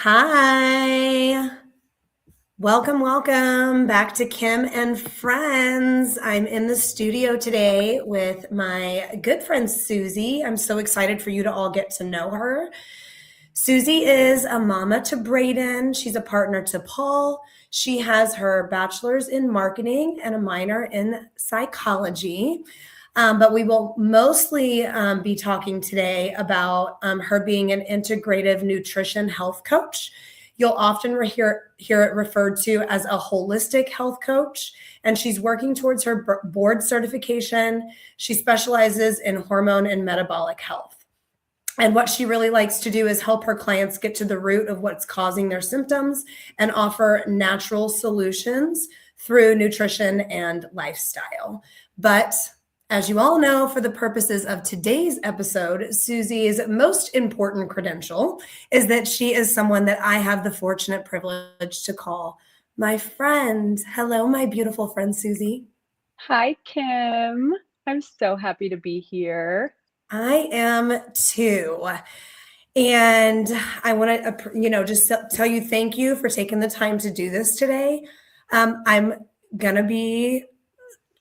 Hi. Welcome back to Kim and Friends. I'm in the studio today with my good friend Susie. I'm so excited for you to all get to know her. Susie is a mama to Brayden. She's a partner to Paul. She has her bachelor's in marketing and a minor in psychology. But we will mostly be talking today about her being an integrative nutrition health coach. You'll often hear it referred to as a holistic health coach, and she's working towards her board certification. She specializes in hormone and metabolic health. And what she really likes to do is help her clients get to the root of what's causing their symptoms and offer natural solutions through nutrition and lifestyle. But as you all know, for the purposes of today's episode, Susie's most important credential is that she is someone that I have the fortunate privilege to call my friend. Hello, my beautiful friend, Susie. Hi, Kim. I'm so happy to be here. I am too. And I want to, just tell you thank you for taking the time to do this today. I'm going to be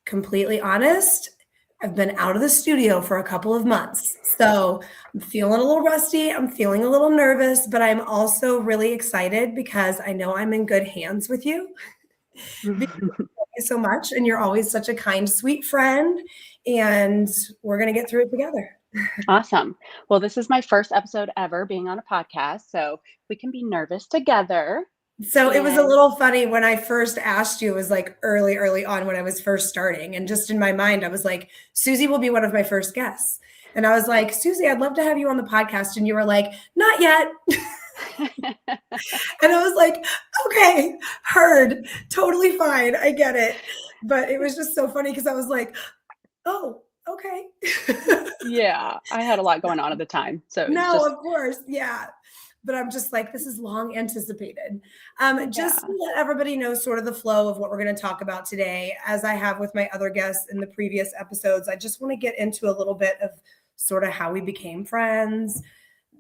completely honest. I've been out of the studio for a couple of months. So I'm feeling a little rusty. I'm feeling a little nervous, but I'm also really excited because I know I'm in good hands with you. Thank you so much. And you're always such a kind, sweet friend. And we're going to get through it together. Awesome. Well, this is my first episode ever being on a podcast, so we can be nervous together. So it was a little funny when I first asked you. It was like early on when I was first starting. And just in my mind, I was like, Susie will be one of my first guests. And I was like, Susie, I'd love to have you on the podcast. And you were like, not yet. And I was like, okay, heard, totally fine. I get it. But it was just so funny because I was like, oh, okay. Yeah, I had a lot going on at the time. So of course. Yeah. But I'm just like, this is long anticipated. Just to let everybody know sort of the flow of what we're going to talk about today, as I have with my other guests in the previous episodes, I just want to get into a little bit of sort of how we became friends,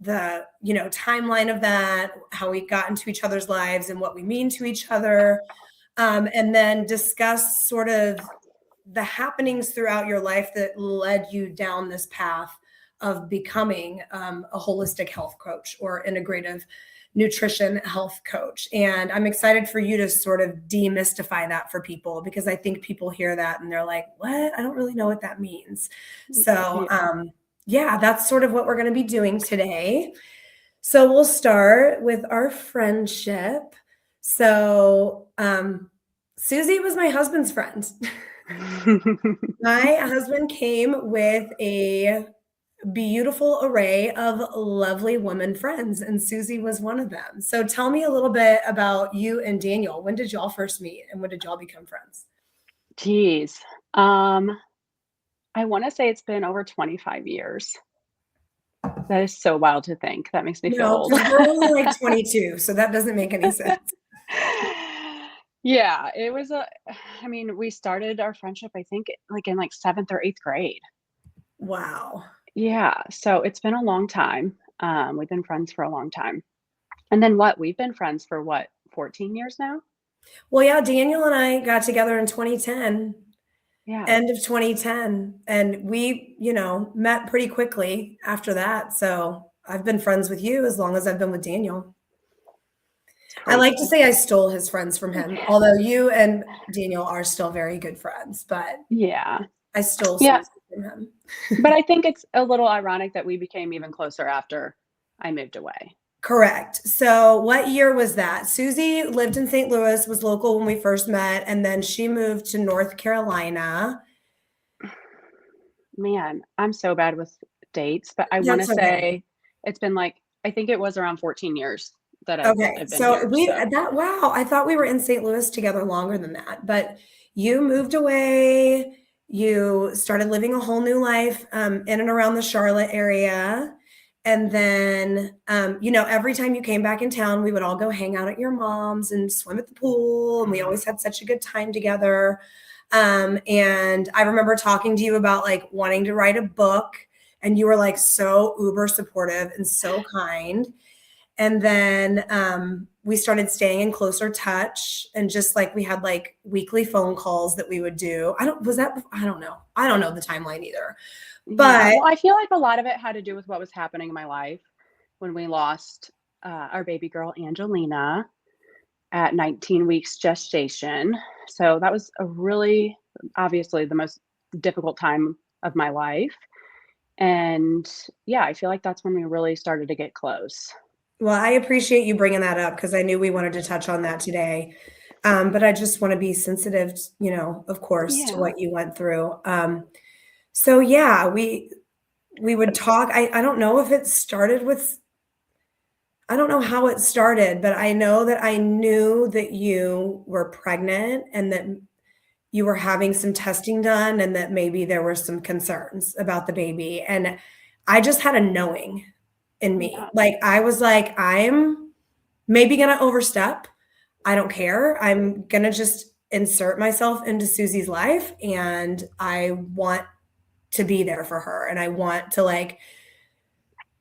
the, timeline of that, how we got into each other's lives and what we mean to each other. And then discuss sort of the happenings throughout your life that led you down this path of becoming a holistic health coach or integrative nutrition health coach. And I'm excited for you to sort of demystify that for people, because I think people hear that and they're like, what? I don't really know what that means. So that's sort of what we're going to be doing today. So we'll start with our friendship. So Susie was my husband's friend. My husband came with a beautiful array of lovely women friends, and Susie was one of them. So tell me a little bit about you and Daniel. When did y'all first meet and when did y'all become friends? Geez. I want to say it's been over 25 years. That is so wild to think. That makes me feel old. We're only like 22, so that doesn't make any sense. Yeah, it was we started our friendship, I think, in 7th or 8th grade. Wow. Yeah, so it's been a long time. We've been friends for a long time. And then we've been friends for 14 years now? Well, yeah, Daniel and I got together in 2010. Yeah. End of 2010. And we, met pretty quickly after that. So I've been friends with you as long as I've been with Daniel. I like to say I stole his friends from him, although you and Daniel are still very good friends, but yeah, I stole Susie from him. But I think it's a little ironic that we became even closer after I moved away. Correct. So what year was that? Susie lived in St. Louis, was local when we first met, and then she moved to North Carolina. Man, I'm so bad with dates, but I want to say it's been I think it was around 14 years that I've been here. Wow, I thought we were in St. Louis together longer than that, but you moved away, you started living a whole new life in and around the Charlotte area. And then, every time you came back in town, we would all go hang out at your mom's and swim at the pool. And we always had such a good time together. And I remember talking to you about wanting to write a book, and you were so uber supportive and so kind. And then we started staying in closer touch, and just like we had like weekly phone calls that we would do. I don't know. I don't know the timeline either. But well, I feel like a lot of it had to do with what was happening in my life when we lost our baby girl, Angelina, at 19 weeks gestation. So that was a really, obviously, the most difficult time of my life. And yeah, I feel like that's when we really started to get close. well, I appreciate you bringing that up because I knew we wanted to touch on that today. But I just want to be sensitive, of course, to Yeah. what you went through. So yeah, we would talk. I don't know if it started with, I don't know how it started, but I know that I knew that you were pregnant and that you were having some testing done and that maybe there were some concerns about the baby. And I just had a knowing in me. Yeah. Like I was like, I'm maybe going to overstep. I don't care. I'm going to just insert myself into Susie's life, and I want to be there for her. And I want to like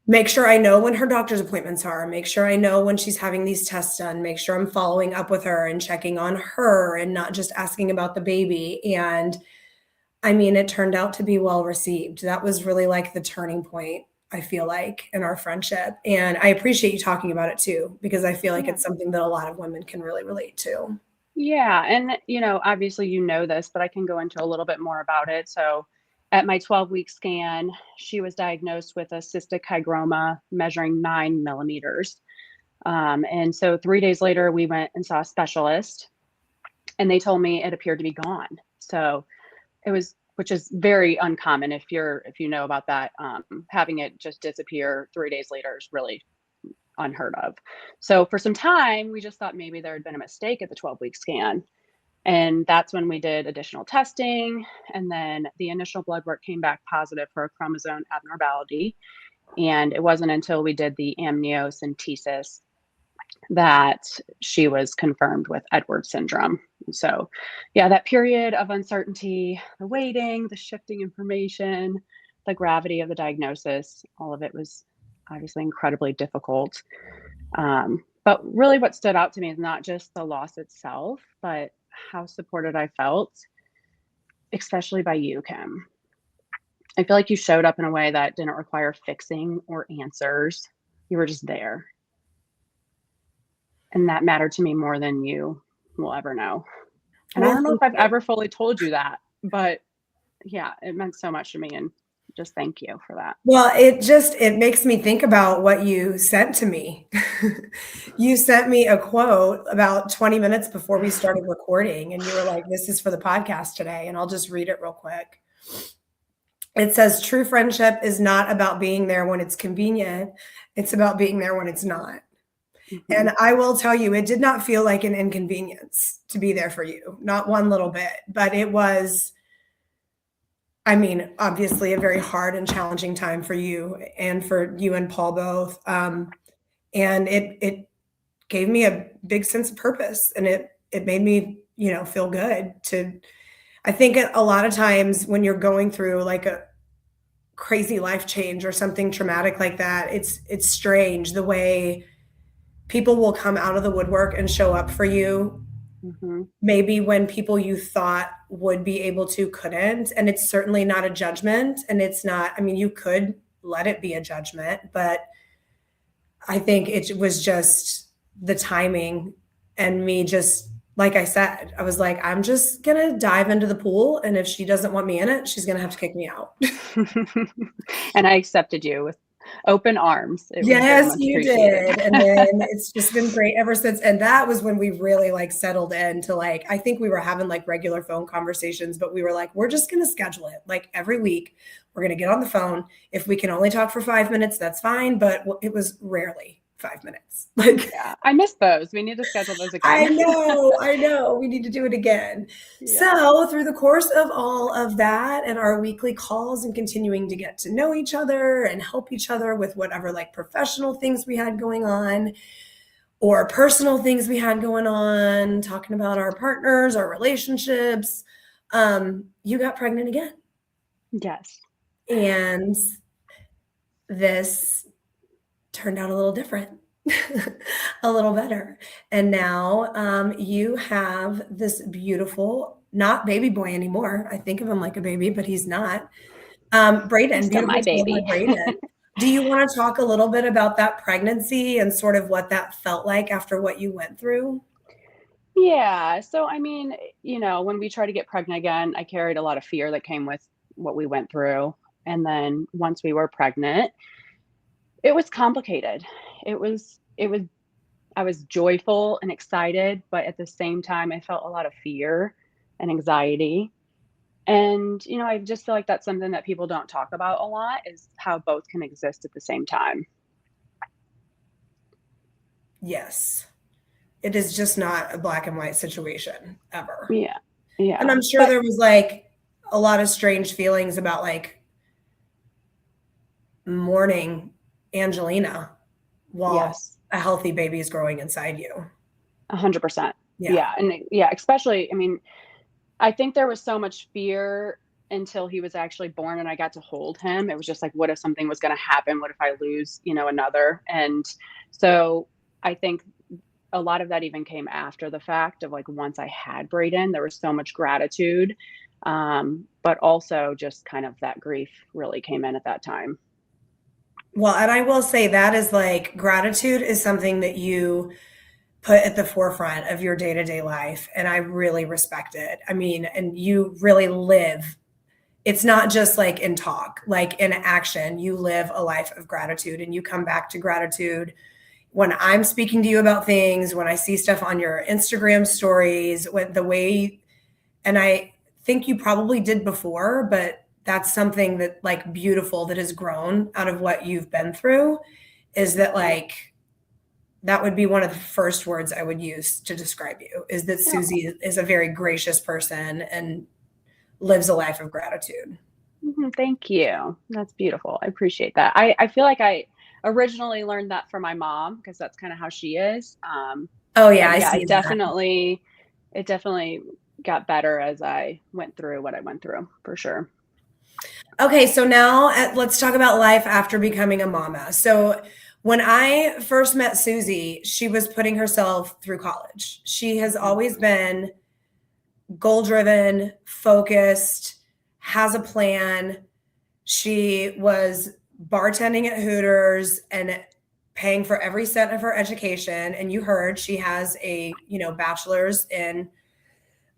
make sure I know when her doctor's appointments are, make sure I know when she's having these tests done, make sure I'm following up with her and checking on her and not just asking about the baby. And I mean, it turned out to be well received. That was really like the turning point, I feel like, in our friendship. And I appreciate you talking about it too, because I feel like Yeah. it's something that a lot of women can really relate to. Yeah. And, obviously, this, but I can go into a little bit more about it. So, at my 12-week scan, she was diagnosed with a cystic hygroma measuring 9 millimeters. And so 3 days later, we went and saw a specialist, and they told me it appeared to be gone. So it was, which is very uncommon if you know about that. Having it just disappear 3 days later is really unheard of. So for some time, we just thought maybe there had been a mistake at the 12-week scan. And that's when we did additional testing. And then the initial blood work came back positive for a chromosome abnormality. And it wasn't until we did the amniocentesis that she was confirmed with Edwards syndrome. So, yeah, that period of uncertainty, the waiting, the shifting information, the gravity of the diagnosis, all of it was obviously incredibly difficult. But really, what stood out to me is not just the loss itself, but how supported I felt, especially by you, Kim. I feel like you showed up in a way that didn't require fixing or answers. You were just there. And that mattered to me more than you will ever know. And I Well, don't know if thank I've you. ever fully told you that, but yeah, it meant so much to me. And just thank you for that. Well, it makes me think about what you sent to me. You sent me a quote about 20 minutes before we started recording, and you were like, "This is for the podcast today," and I'll just read it real quick. It says, "True friendship is not about being there when it's convenient. It's about being there when it's not." Mm-hmm. And I will tell you, it did not feel like an inconvenience to be there for you, not one little bit, but it was, I mean, obviously a very hard and challenging time for you and Paul both. And it gave me a big sense of purpose, and it made me, feel good to, I think a lot of times when you're going through like a crazy life change or something traumatic like that, it's strange the way people will come out of the woodwork and show up for you, Mm-hmm. maybe when people you thought would be able to couldn't. And it's certainly not a judgment, and it's not, I mean, you could let it be a judgment, but I think it was just the timing, and me just, like I said, I was like, I'm just gonna dive into the pool, and if she doesn't want me in it, she's gonna have to kick me out. And I accepted you with open arms. It was very Yes, much you appreciated. did. And then it's just been great ever since. And that was when we really like settled into like, I think we were having like regular phone conversations, but we were like, we're just going to schedule it like every week. We're going to get on the phone. If we can only talk for 5 minutes, that's fine. But it was rarely 5 minutes. Like, Yeah, I miss those. We need to schedule those I again. know. We need to do it again. Yeah. So, through the course of all of that and our weekly calls and continuing to get to know each other and help each other with whatever like professional things we had going on or personal things we had going on, talking about our partners, our relationships, you got pregnant again. Yes. And this turned out a little different. A little better. And now you have this beautiful, not baby boy anymore. I think of him like a baby, but he's not. He's Brayden, still beautiful my toddler baby. Brayden. Do you want to talk a little bit about that pregnancy and sort of what that felt like after what you went through? Yeah. So, I mean, when we tried to get pregnant again, I carried a lot of fear that came with what we went through. And then once we were pregnant, it was complicated. It was I was joyful and excited, but at the same time I felt a lot of fear and anxiety. And, I just feel like that's something that people don't talk about a lot is how both can exist at the same time. Yes. It is just not a black and white situation ever. Yeah. And Yeah. I'm sure But there was like a lot of strange feelings about like mourning Angelina while yes. a healthy baby is growing inside you. 100%. Yeah. Yeah, and yeah, especially, I mean, I think there was so much fear until he was actually born and I got to hold him. It was just like, what if something was gonna happen? What if I lose, another? And so I think a lot of that even came after the fact of like once I had Brayden, there was so much gratitude. But also just kind of that grief really came in at that time. Well, and I will say that is like gratitude is something that you put at the forefront of your day-to-day life, and I really respect it. I mean, and you really live. It's not just like in talk, like in action. You live a life of gratitude and you come back to gratitude when I'm speaking to you about things, when I see stuff on your Instagram stories, when the way, and I think you probably did before, but that's something that like beautiful that has grown out of what you've been through is that like that would be one of the first words I would use to describe you is that Oh, Susie is a very gracious person and lives a life of gratitude. thank you. That's beautiful. I appreciate that. I feel like I originally learned that from my mom because that's kind of how she is. Oh yeah, But I yeah, see that. it definitely got better as I went through what I went through for sure. Okay, so now let's talk about life after becoming a mama. So when I first met Susie, she was putting herself through college. She has Mhm. always been goal driven, focused, has a plan. She was bartending at Hooters and paying for every cent of her education. And you heard she has a, bachelor's in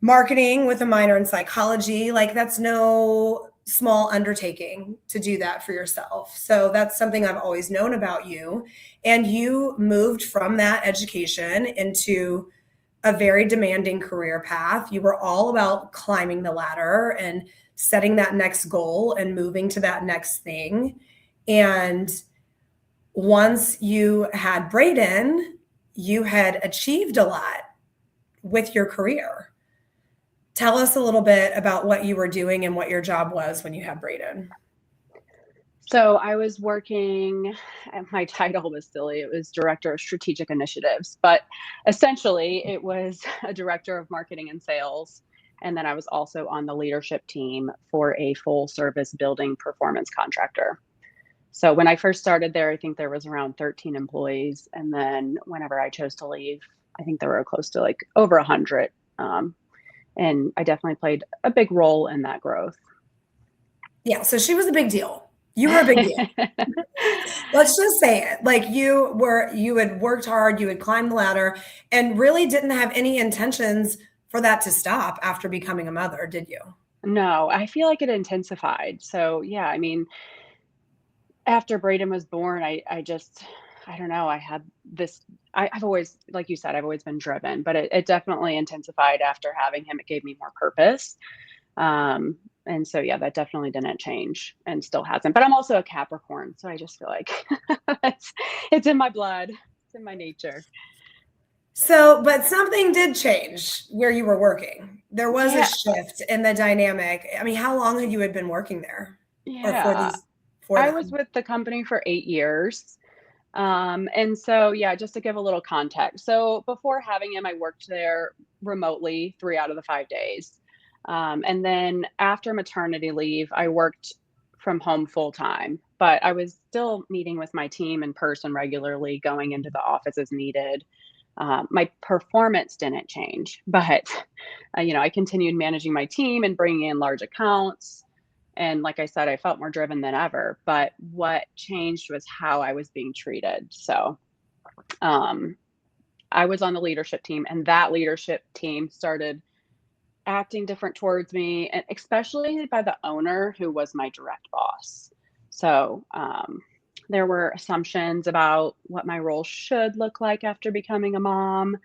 marketing with a minor in psychology. Like that's no small undertaking to do that for yourself. So that's something I've always known about you. And you moved from that education into a very demanding career path. You were all about climbing the ladder and setting that next goal and moving to that next thing. And once you had Brayden, you had achieved a lot with your career. Tell us a little bit about what you were doing and what your job was when you had Brayden. So I was working, and my title was silly. It was Director of Strategic Initiatives, but essentially it was a director of marketing and sales. And then I was also on the leadership team for a full service building performance contractor. So when I first started there, I think there was around 13 employees. And then whenever I chose to leave, I think there were close to like over 100. Um, and I definitely played a big role in that growth. Yeah, so she was a big deal. You were a big deal. Let's just say it. Like you had worked hard, you had climbed the ladder and really didn't have any intentions for that to stop after becoming a mother, did you? No, I feel like it intensified. So yeah, I mean, after Braden was born, I don't know, I had this I've always, like you said, I've always been driven, but it definitely intensified after having him. It gave me more purpose. Um, and so yeah, that definitely didn't change and still hasn't. But I'm also a Capricorn, so I just feel like it's it's in my blood. It's in my nature. So, but something did change where you were working. There was a Yeah. shift in the dynamic. I mean, how long had you had been working there or Yeah. for I was them? with the company for 8 years. And so, yeah, just to give a little context. So before having him, I worked there remotely 3 out of the 5 days. And then after maternity leave, I worked from home full time. but I was still meeting with my team in person regularly, going into the office as needed. My performance didn't change, but I continued managing my team and bringing in large accounts. And like I said, I felt more driven than ever. But what changed was how I was being treated. So um, I was on the leadership team, and that leadership team started acting different towards me, and especially by the owner who was my direct boss. So there were assumptions about what my role should look like after becoming a mom.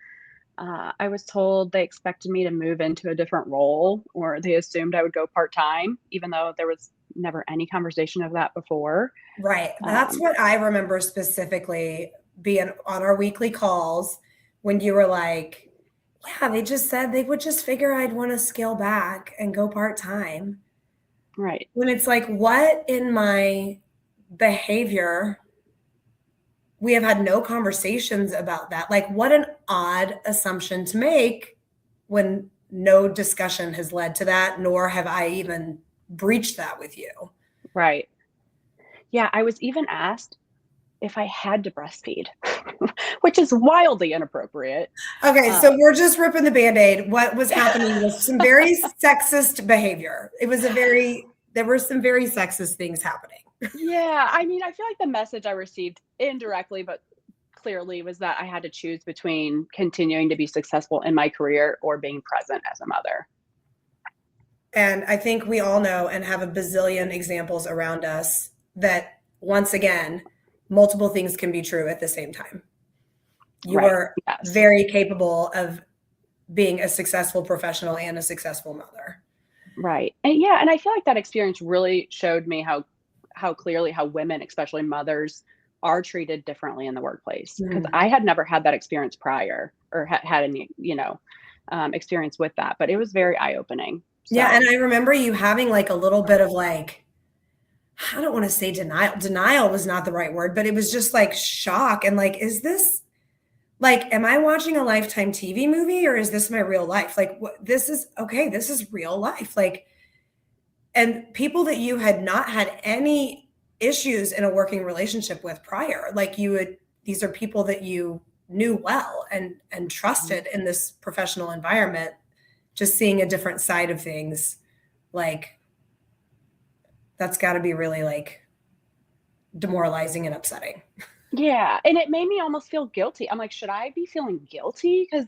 I was told they expected me to move into a different role, or they assumed I would go part time, even though there was never any conversation of that before. Right. That's Um, what I remember specifically being on our weekly calls when you were like, yeah, they just said they would just figure I'd want to scale back and go part time. right. When it's like, what in my behavior? We have had no conversations about that. Like, what an odd assumption to make when no discussion has led to that, nor have I even breached that with you. Right. Yeah, I was even asked if I had to breastfeed, which is wildly inappropriate. Okay, Uh, so we're just ripping the Band-Aid. What was happening was some very sexist behavior. There were some very sexist things happening. Yeah, I mean, I feel like the message I received indirectly, but clearly was that I had to choose between continuing to be successful in my career or being present as a mother. And I think we all know and have a bazillion examples around us that, once again, multiple things can be true at the same time. You Right. are Yes. very capable of being a successful professional and a successful mother. Right. And yeah, and I feel like that experience really showed me how clearly how women, especially mothers, are treated differently in the workplace. Because Mhm. I had never had that experience prior, or had any, experience with that. But it was very eye opening. Yeah, So and I remember you having like a little bit of like, I don't want to say denial. Denial was not the right word, but it was just like shock and like, is this like, am I watching a Lifetime TV movie or is this my real life? Like, this is okay. This is real life. Like, and people that you had not had any issues in a working relationship with prior, like these are people that you knew well and mhm. trusted in this professional environment. Just seeing a different side of things, like that's got to be really like demoralizing and upsetting. Yeah, and it made me almost feel guilty. I'm like, "Should I be feeling guilty?" Because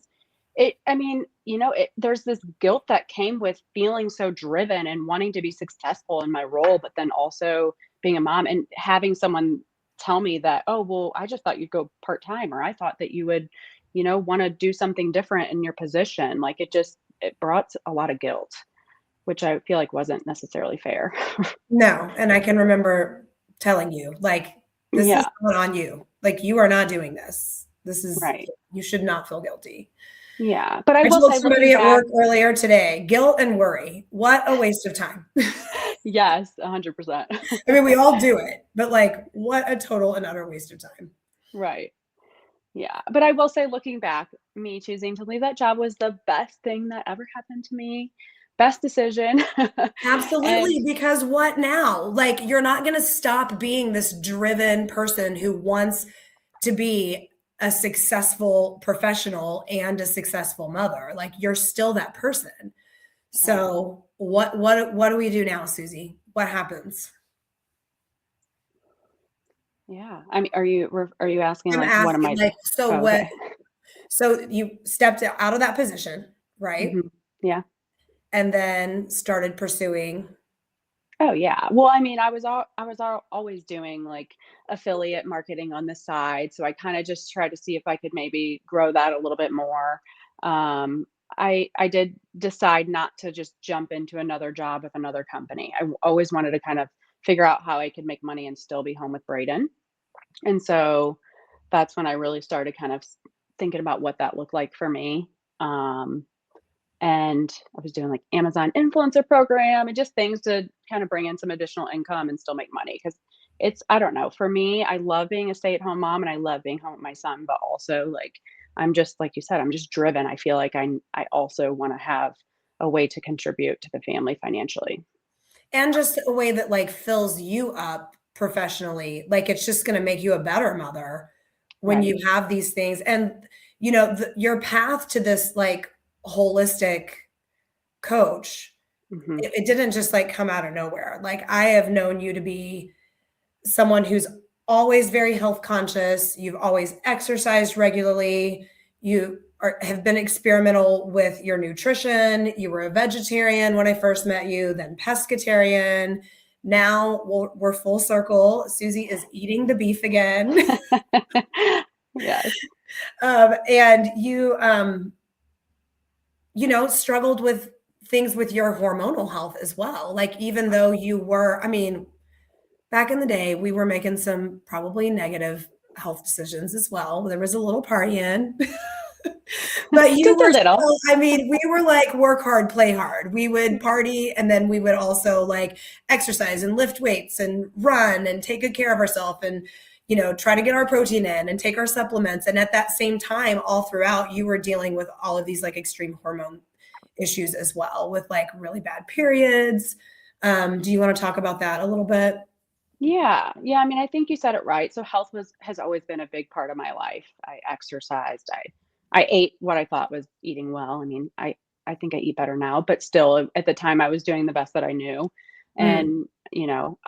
there's this guilt that came with feeling so driven and wanting to be successful in my role, but then also being a mom and having someone tell me that, "Oh, well, I just thought you'd go part-time," or, "I thought that you would, wanna do something different in your position." Like, it brought a lot of guilt, which I feel like wasn't necessarily fair. No, and I can remember telling you, like, this is Yeah, not on you. Like, you are not doing this. This is, right. you should not feel guilty. Yeah, but I I will told say looking somebody at back. work earlier today, guilt and worry. What a waste of time. Yes, 100%. I mean, we all do it, but like, what a total and utter waste of time. Right. Yeah, but I will say looking back, me choosing to leave that job was the best thing that ever happened to me. Best decision. And Absolutely, because what now? Like, you're not going to stop being this driven person who wants to be a successful professional and a successful mother. Like, you're still that person. right. So, what do we do now, Susie? What happens? Yeah. I mean, are you asking I'm like what am asking, I like, so oh, what? okay. So you stepped out of that position, right? Mhm. Yeah. And then started pursuing. Oh, yeah. Well, I mean, always doing, like, affiliate marketing on the side, so I kinda just tried to see if I could maybe grow that a little bit more. Um, I did decide not to just jump into another job with another company. Always wanted to kind of figure out how I could make money and still be home with Braden, and so that's when I really started kind of thinking about what that looked like for me. Um and I was doing like Amazon influencer program and just things to kind of bring in some additional income and still make money. Because I don't know, for me, I love being a stay-at-home mom and I love being home with my son, but also like I'm just like you said, I'm just driven. I feel like I also want to have a way to contribute to the family financially. And just a way that like fills you up professionally. Like, it's just going to make you a better mother when you have these things. And, you know, your path to this like holistic coach, it didn't just like come out of nowhere. Like, I have known you to be someone who's always very health conscious. You've always exercised regularly. You have been experimental with your nutrition. You were a vegetarian when I first met you, then pescatarian. Now we're full circle. Susie is eating the beef again. Yes. And you know, struggled with things with your hormonal health as well. Like, even though you were, I mean, back in the day, we were making some probably negative health decisions as well. There was a little partying. But you were still, I mean, we were like work hard, play hard. We would party, and then we would also like exercise and lift weights and run and take good care of ourselves and, you know, try to get our protein in and take our supplements. And at that same time, all throughout, you were dealing with all of these like extreme hormone issues as well, with like really bad periods. Do you want to talk about that a little bit? Yeah. I mean, I think you said it right. So health has always been a big part of my life. I exercised. I ate what I thought was eating well. I mean, I think I eat better now, but still at the time I was doing the best that I knew. And, you know,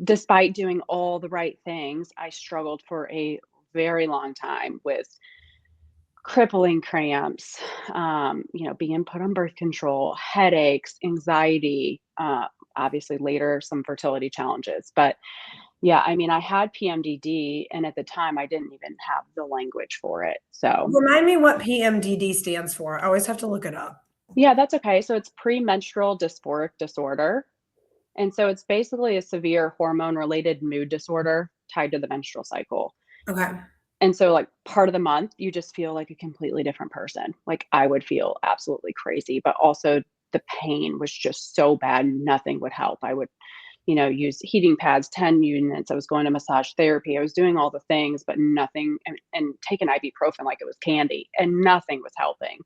despite doing all the right things, I struggled for a very long time with crippling cramps, you know, being put on birth control, headaches, anxiety, obviously later some fertility challenges. But yeah, I mean, I had PMDD, and at the time I didn't even have the language for it. So remind me what PMDD stands for. I always have to look it up. yeah, that's okay. So it's premenstrual dysphoric disorder. And so it's basically a severe hormone-related mood disorder tied to the menstrual cycle. Okay. And so like part of the month, you just feel like a completely different person. Like I would feel absolutely crazy, but also the pain was just so bad, nothing would help. I would, you know, use heating pads, 10 units. I was going to massage therapy. I was doing all the things, but nothing, and taking ibuprofen like it was candy, and nothing was helping.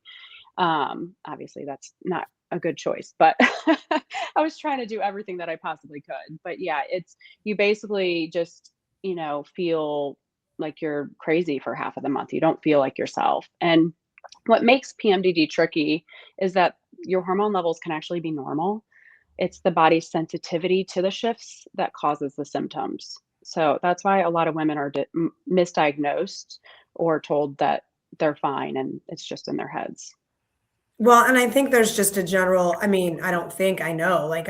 Obviously that's not a good choice, but I was trying to do everything that I possibly could. But yeah, you basically just, you know, feel like you're crazy for half of the month. You don't feel like yourself. And what makes PMDD tricky is that your hormone levels can actually be normal. It's the body's sensitivity to the shifts that causes the symptoms. So that's why a lot of women are misdiagnosed or told that they're fine, and it's just in their heads. Well, and I think there's just a general, I mean, I don't think I know, like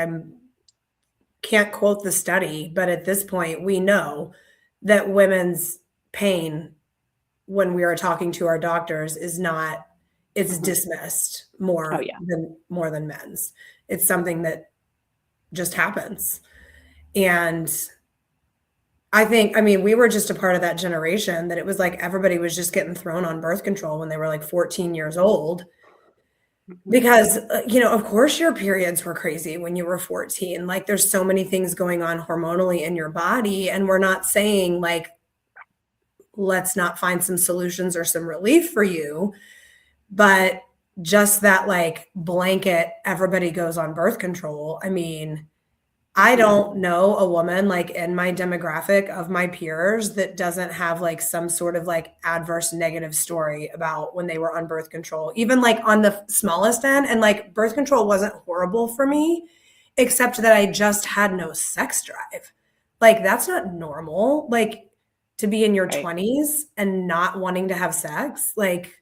can't quote the study, but at this point we know that women's pain when we are talking to our doctors is not, it's dismissed more than men's. It's something that just happens. And I think, I mean, we were just a part of that generation that it was like everybody was just getting thrown on birth control when they were like 14 years old. Because, you know, of course your periods were crazy when you were 14. Like there's so many things going on hormonally in your body. And we're not saying like, let's not find some solutions or some relief for you. But just that like blanket, everybody goes on birth control. I mean, I don't know a woman like in my demographic of my peers that doesn't have like some sort of like adverse negative story about when they were on birth control, even like on the smallest end. And like birth control wasn't horrible for me, except that I just had no sex drive. Like that's not normal. Like to be in your 20s and not wanting to have sex, like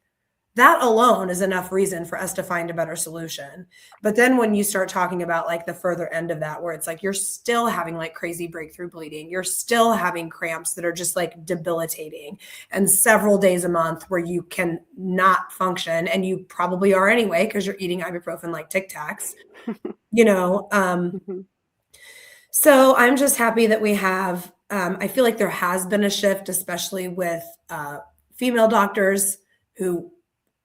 that alone is enough reason for us to find a better solution. But then when you start talking about like the further end of that, where it's like you're still having like crazy breakthrough bleeding, you're still having cramps that are just like debilitating, and several days a month where you can not function, and you probably are anyway because you're eating ibuprofen like Tic Tacs, you know. So I'm just happy that we have, I feel like there has been a shift, especially with female doctors who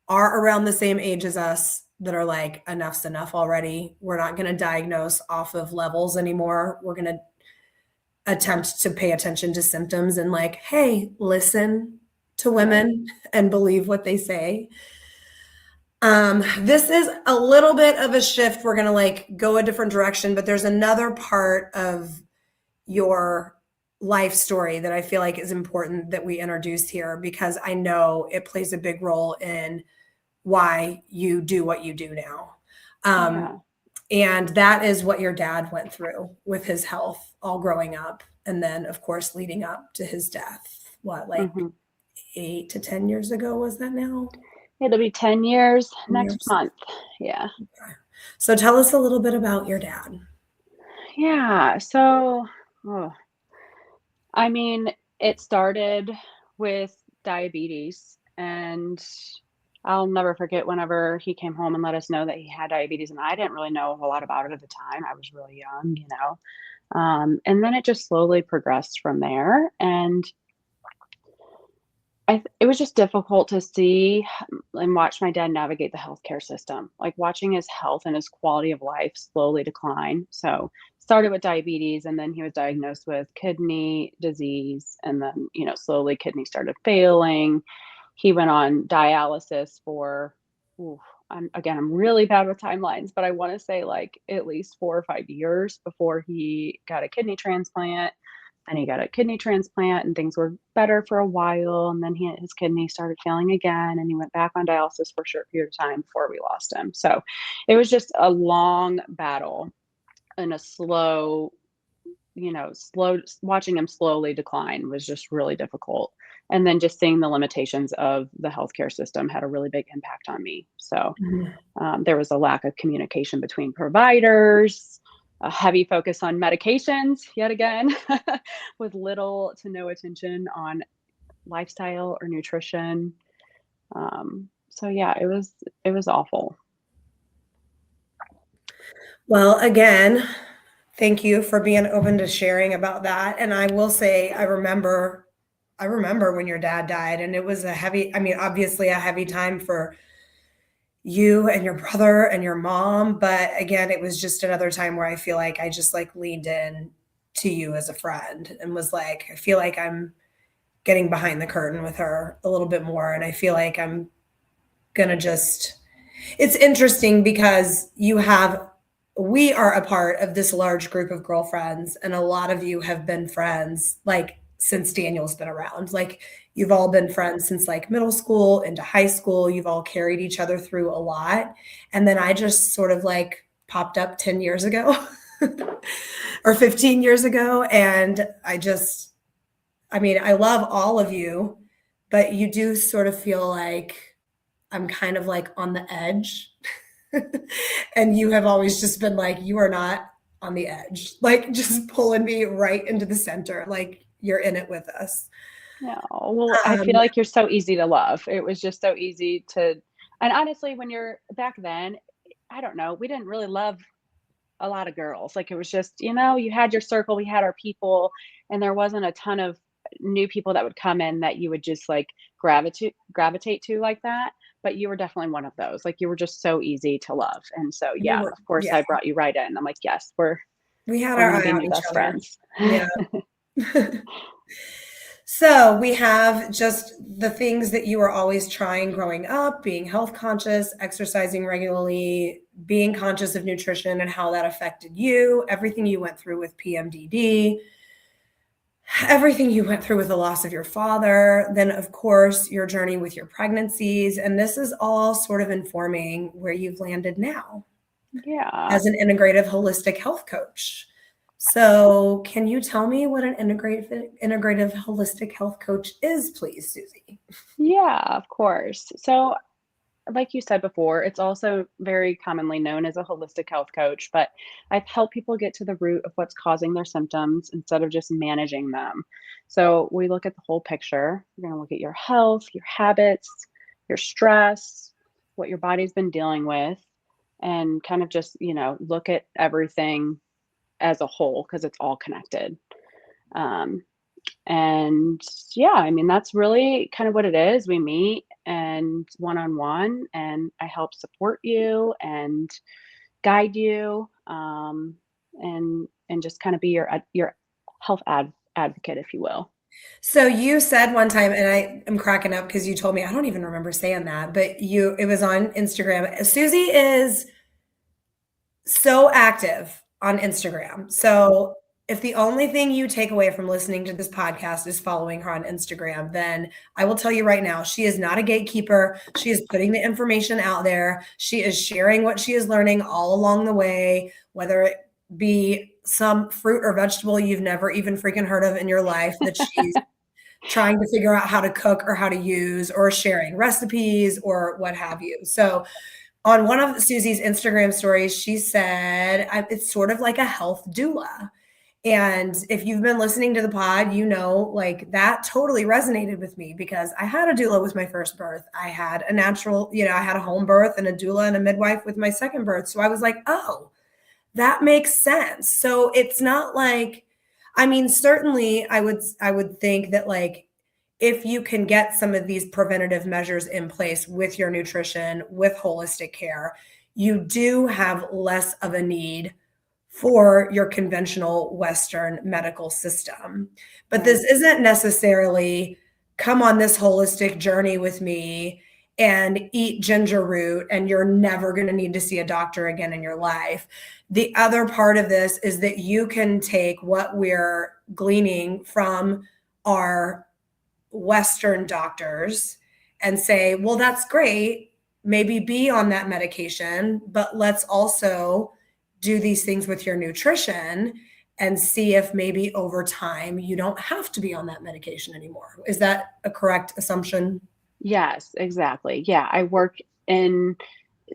are around the same age as us that are like, enough's enough already. We're not going to diagnose off of levels anymore. We're going to attempt to pay attention to symptoms and like, hey, listen to women and believe what they say. This is a little bit of a shift. We're going to like go a different direction, but there's another part of your life story that I feel like is important that we introduce here, because I know it plays a big role in why you do what you do now. Yeah. And that is what your dad went through with his health all growing up. And then, of course, leading up to his death. What, like Hmm. 8 to 10 years ago was that now? It'll be 10 years 10 next years. month. Yeah. Okay. So tell us a little bit about your dad. Yeah. So, oh, I mean, it started with diabetes, and I'll never forget whenever he came home and let us know that he had diabetes, and I didn't really know a whole lot about it at the time. I was really young, you know. And then it just slowly progressed from there, and it was just difficult to see and watch my dad navigate the healthcare system, like watching his health and his quality of life slowly decline. So, started with diabetes, and then he was diagnosed with kidney disease, and then, slowly kidneys started failing. He went on dialysis for, ooh, I'm really bad with timelines, but I want to say like at least 4 or 5 years before he got a kidney transplant. And he got a kidney transplant, and things were better for a while, and then his kidney started failing again, and he went back on dialysis for a short period of time before we lost him. So it was just a long battle and a slow watching him slowly decline was just really difficult. And then just seeing the limitations of the healthcare system had a really big impact on me. So Mhm. there was a lack of communication between providers, a heavy focus on medications yet again, with little to no attention on lifestyle or nutrition. So yeah, it was awful. Well, again, thank you for being open to sharing about that. And I will say, I remember when your dad died, and it was a heavy, I mean, obviously a heavy time for you and your brother and your mom. But again, it was just another time where I feel like I just like leaned in to you as a friend and was like, I feel like I'm getting behind the curtain with her a little bit more. And I feel like I'm gonna just, it's interesting because we are a part of this large group of girlfriends, and a lot of you have been friends like since Daniel's been around. Like, you've all been friends since like middle school into high school. You've all carried each other through a lot. And then I just sort of like popped up 10 years ago or 15 years ago. And I mean, I love all of you, but you do sort of feel like I'm kind of like on the edge. And you have always just been like, you are not on the edge, like just pulling me right into the center. Like, you're in it with us. Yeah. Well, I Um, feel like you're so easy to love. It was just so easy to, and honestly, when you're back then, I don't know, we didn't really love a lot of girls. Like it was just, you had your circle, we had our people, and there wasn't a ton of new people that would come in that you would just like gravitate to like that. But you were definitely one of those. Like you were just so easy to love. And so we yeah, were, of course yeah, I brought you right in. I'm like, yes, we're we had we're our gonna eye be on new each best other. friends. Yeah. So we have just the things that you were always trying growing up, being health conscious, exercising regularly, being conscious of nutrition and how that affected you, everything you went through with PMDD, everything you went through with the loss of your father, then of course your journey with your pregnancies. And this is all sort of informing where you've landed now Yeah. as an integrative holistic health coach. So, can you tell me what an integrative holistic health coach is, please, Susie? Yeah, of course. So like you said before, it's also very commonly known as a holistic health coach, but I've helped people get to the root of what's causing their symptoms instead of just managing them. So we look at the whole picture. We're going to look at your health, your habits, your stress, what your body's been dealing with, and kind of just, look at everything as a whole because it's all connected. Um, and yeah, I mean, that's really kind of what it is. We meet and one on one, and I help support you and guide you, and just kind of be your health advocate, if you will. So you said one time, and I am cracking up because you told me, I don't even remember saying that, but it was on Instagram. Susie is so active on Instagram. So if the only thing you take away from listening to this podcast is following her on Instagram, then I will tell you right now, she is not a gatekeeper. She is putting the information out there. She is sharing what she is learning all along the way, whether it be some fruit or vegetable you've never even freaking heard of in your life that she's trying to figure out how to cook or how to use, or sharing recipes or what have you. So on one of Susie's Instagram stories, she said, it's sort of like a health doula. And if you've been listening to the pod, you know, like that totally resonated with me because I had a doula with my first birth. I had a natural, I had a home birth and a doula and a midwife with my second birth. So I was like, oh, that makes sense. So it's not like, I mean, certainly I would think that like if you can get some of these preventative measures in place with your nutrition, with holistic care, you do have less of a need for your conventional Western medical system. But this isn't necessarily come on this holistic journey with me and eat ginger root and you're never going to need to see a doctor again in your life. The other part of this is that you can take what we're gleaning from our Western doctors and say, well, that's great. Maybe be on that medication, but let's also do these things with your nutrition and see if maybe over time you don't have to be on that medication anymore. Is that a correct assumption? Yes, exactly. Yeah, I work in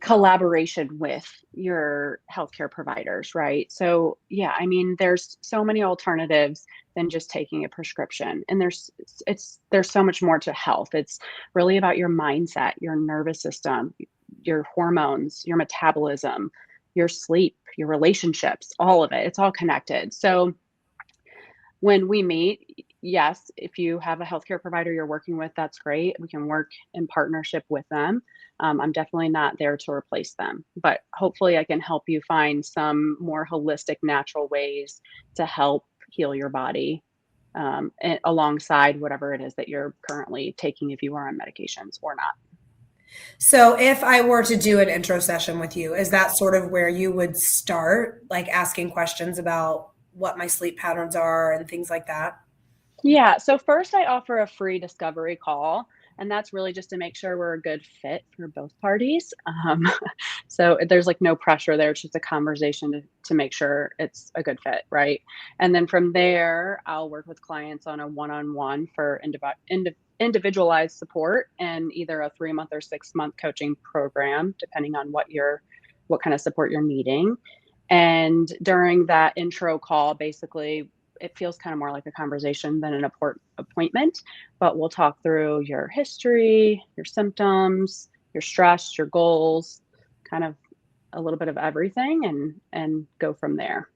collaboration with your healthcare providers, right? So, yeah, I mean, there's so many alternatives than just taking a prescription. And there's so much more to health. It's really about your mindset, your nervous system, your hormones, your metabolism, your sleep, your relationships, all of it. It's all connected. So, when we meet, yes, if you have a healthcare provider you're working with, that's great. We can work in partnership with them. I'm definitely not there to replace them, but hopefully I can help you find some more holistic, natural ways to help heal your body, alongside whatever it is that you're currently taking, if you are on medications or not. So if I were to do an intro session with you, is that sort of where you would start, like asking questions about what my sleep patterns are and things like that? Yeah. So first, I offer a free discovery call, and that's really just to make sure we're a good fit for both parties. So there's like no pressure there. It's just a conversation to make sure it's a good fit, right? And then from there, I'll work with clients on a one-on-one for individualized support and either a 3 month or 6 month coaching program, depending on what kind of support you're needing. And during that intro call, basically, it feels kind of more like a conversation than an appointment, but we'll talk through your history, your symptoms, your stress, your goals, kind of a little bit of everything, and go from there.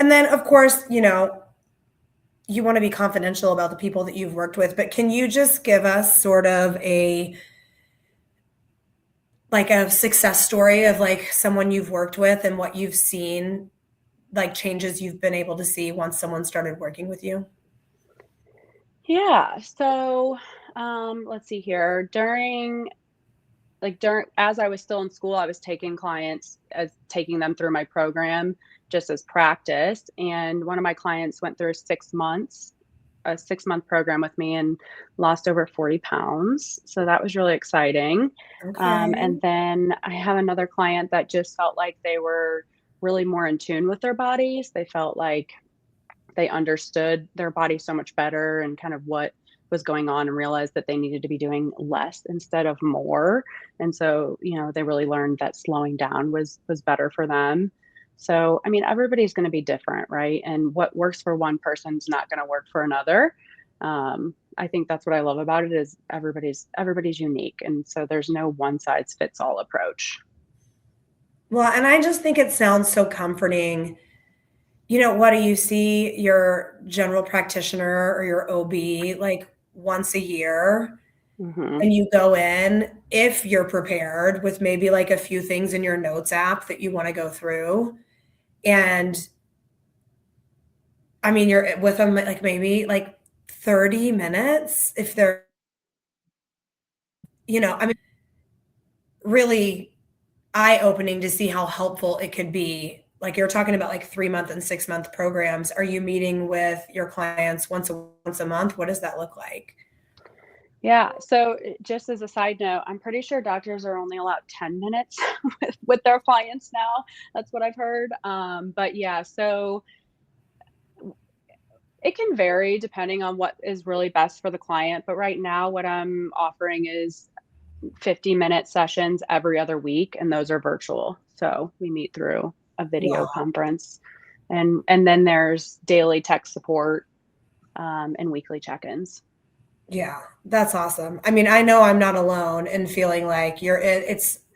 And then, of course, you want to be confidential about the people that you've worked with, but can you just give us sort of a success story of like someone you've worked with and what you've seen, like changes you've been able to see once someone started working with you? Yeah. So, let's see here. During as I was still in school, I was taking clients as taking them through my program just as practice. And one of my clients went through 6 months, a 6 month program with me and lost over 40 pounds. So that was really exciting. Okay. And then I have another client that just felt like they were really more in tune with their bodies. They felt like they understood their body so much better and kind of what was going on, and realized that they needed to be doing less instead of more. And so, they really learned that slowing down was better for them. So, I mean, everybody's going to be different, right? And what works for one person's not going to work for another. I think that's what I love about it is everybody's unique, and so there's no one size fits all approach. Well, and I just think it sounds so comforting. What do you see your general practitioner or your OB like once a year? Hmm. And you go in, if you're prepared with maybe like a few things in your notes app that you want to go through. And I mean, you're with them like maybe like 30 minutes if they're, I mean, really eye opening to see how helpful it could be like you're talking about like 3-month and 6-month programs. Are you meeting with your clients once a month? What does that look like? Yeah. So just as a side note, I'm pretty sure doctors are only allowed 10 minutes with their clients now. That's what I've heard. But yeah, so it can vary depending on what is really best for the client. But right now, what I'm offering is 50-minute sessions every other week, and those are virtual. So we meet through a video Wow. conference. And then there's daily tech support and weekly check-ins. Yeah, that's awesome. I mean, I know I'm not alone in feeling like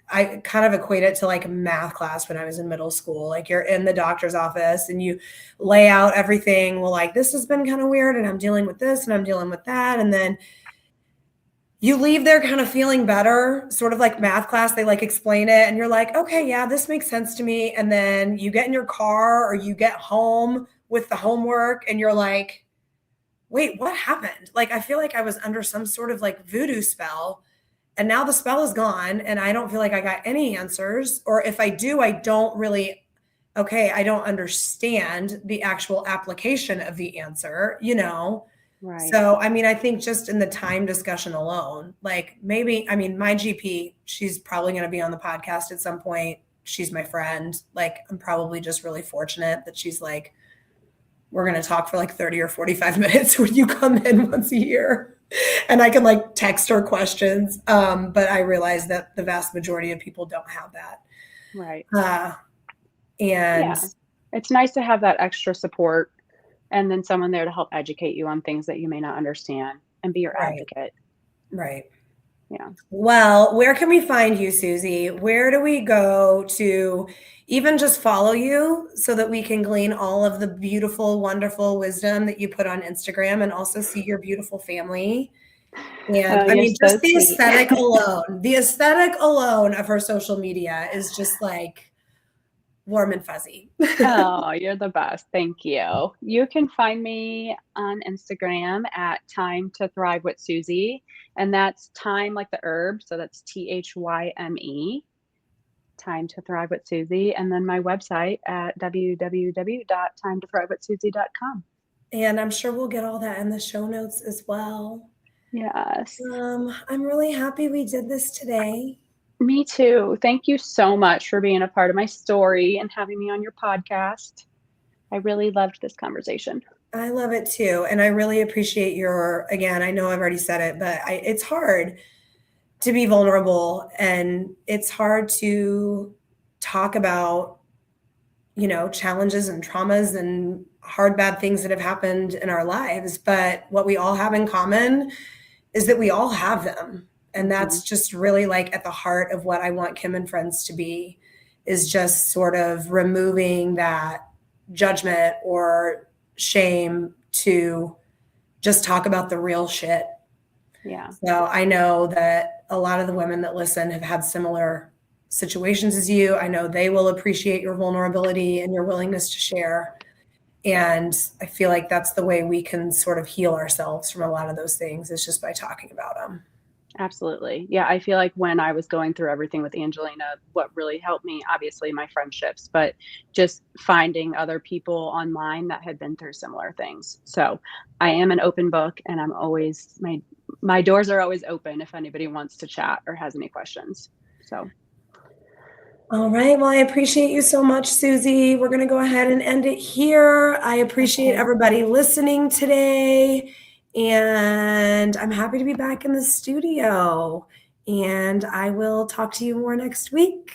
I kind of equate it to like math class when I was in middle school. Like you're in the doctor's office and you lay out everything. Well, like this has been kind of weird and I'm dealing with this and I'm dealing with that. And then you leave there kind of feeling better, sort of like math class. They like explain it and you're like, okay, yeah, this makes sense to me. And then you get in your car or you get home with the homework and you're like, wait, what happened? Like, I feel like I was under some sort of like voodoo spell and now the spell is gone and I don't feel like I got any answers. Or if I do, I don't understand the actual application of the answer, Right. So, I mean, I think just in the time discussion alone, like maybe, I mean, my GP, she's probably going to be on the podcast at some point. She's my friend. Like, I'm probably just really fortunate that she's like, we're going to talk for like 30 or 45 minutes when you come in once a year. And I can like text her questions. But I realize that the vast majority of people don't have that. Right. And Yeah. It's nice to have that extra support and then someone there to help educate you on things that you may not understand and be your right, advocate. right. Yeah. Well, where can we find you, Susie? Where do we go to even just follow you so that we can glean all of the beautiful, wonderful wisdom that you put on Instagram and also see your beautiful family? And Oh, I you're mean, so just sweet. the aesthetic alone of her social media is just like warm and fuzzy. Oh, you're the best. Thank you. You can find me on Instagram at Time to Thrive with Susie, and that's time like the herb, so that's THYME, Time to Thrive with Susie, and then my website at www.timetothrivewithsusie.com. And I'm sure we'll get all that in the show notes as well. Yes. I'm really happy we did this today. Me too. Thank you so much for being a part of my story and having me on your podcast. I really loved this conversation. I love it too. And I really appreciate again, I know I've already said it, but it's hard to be vulnerable and it's hard to talk about, challenges and traumas and hard, bad things that have happened in our lives. But what we all have in common is that we all have them. And that's just really like at the heart of what I want Kim and Friends to be, is just sort of removing that judgment or shame to just talk about the real shit. Yeah. So I know that a lot of the women that listen have had similar situations as you. I know they will appreciate your vulnerability and your willingness to share. And I feel like that's the way we can sort of heal ourselves from a lot of those things, is just by talking about them. Absolutely. Yeah, I feel like when I was going through everything with Angelina, what really helped me, obviously my friendships, but just finding other people online that had been through similar things. So I am an open book and I'm always, my doors are always open if anybody wants to chat or has any questions. So. All right. Well, I appreciate you so much, Susie. We're going to go ahead and end it here. I appreciate everybody listening today. And I'm happy to be back in the studio. And I will talk to you more next week.